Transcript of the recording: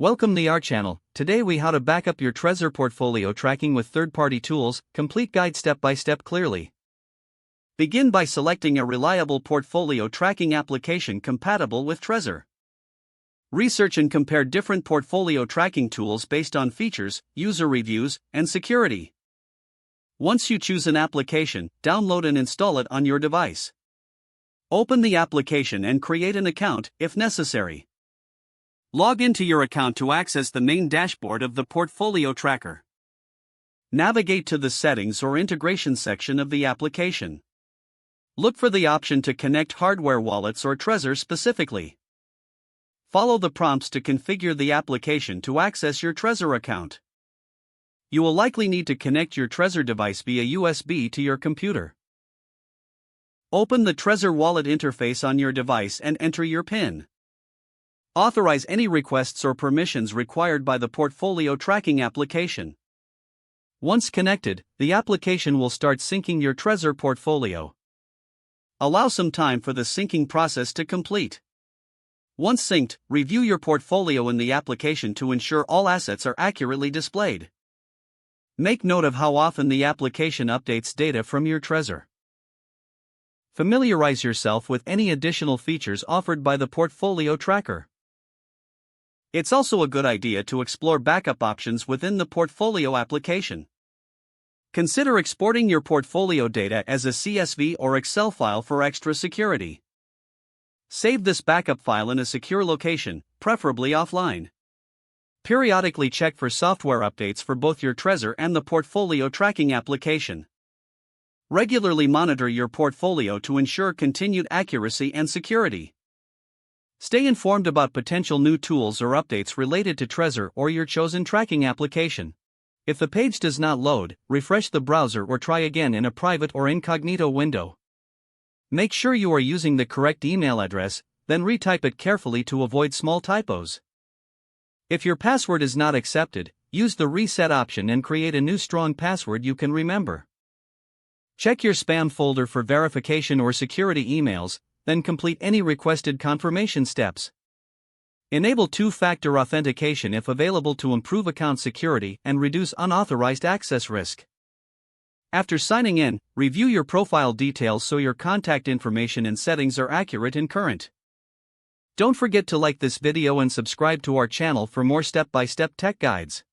Welcome to our channel. Today we how to back up your Trezor portfolio tracking with third-party tools, complete guide step-by-step clearly. Begin by selecting a reliable portfolio tracking application compatible with Trezor. Research and compare different portfolio tracking tools based on features, user reviews, and security. Once you choose an application, download and install it on your device. Open the application and create an account, if necessary. Log into your account to access the main dashboard of the portfolio tracker. Navigate to the Settings or Integration section of the application. Look for the option to connect hardware wallets or Trezor specifically. Follow the prompts to configure the application to access your Trezor account. You will likely need to connect your Trezor device via USB to your computer. Open the Trezor wallet interface on your device and enter your PIN. Authorize any requests or permissions required by the portfolio tracking application. Once connected, the application will start syncing your Trezor portfolio. Allow some time for the syncing process to complete. Once synced, review your portfolio in the application to ensure all assets are accurately displayed. Make note of how often the application updates data from your Trezor. Familiarize yourself with any additional features offered by the portfolio tracker. It's also a good idea to explore backup options within the portfolio application. Consider exporting your portfolio data as a CSV or Excel file for extra security. Save this backup file in a secure location, preferably offline. Periodically check for software updates for both your Trezor and the portfolio tracking application. Regularly monitor your portfolio to ensure continued accuracy and security. Stay informed about potential new tools or updates related to Trezor or your chosen tracking application. If the page does not load, refresh the browser or try again in a private or incognito window. Make sure you are using the correct email address, then retype it carefully to avoid small typos. If your password is not accepted, use the reset option and create a new strong password you can remember. Check your spam folder for verification or security emails, then complete any requested confirmation steps. Enable two-factor authentication if available to improve account security and reduce unauthorized access risk. After signing in, review your profile details so your contact information and settings are accurate and current. Don't forget to like this video and subscribe to our channel for more step-by-step tech guides.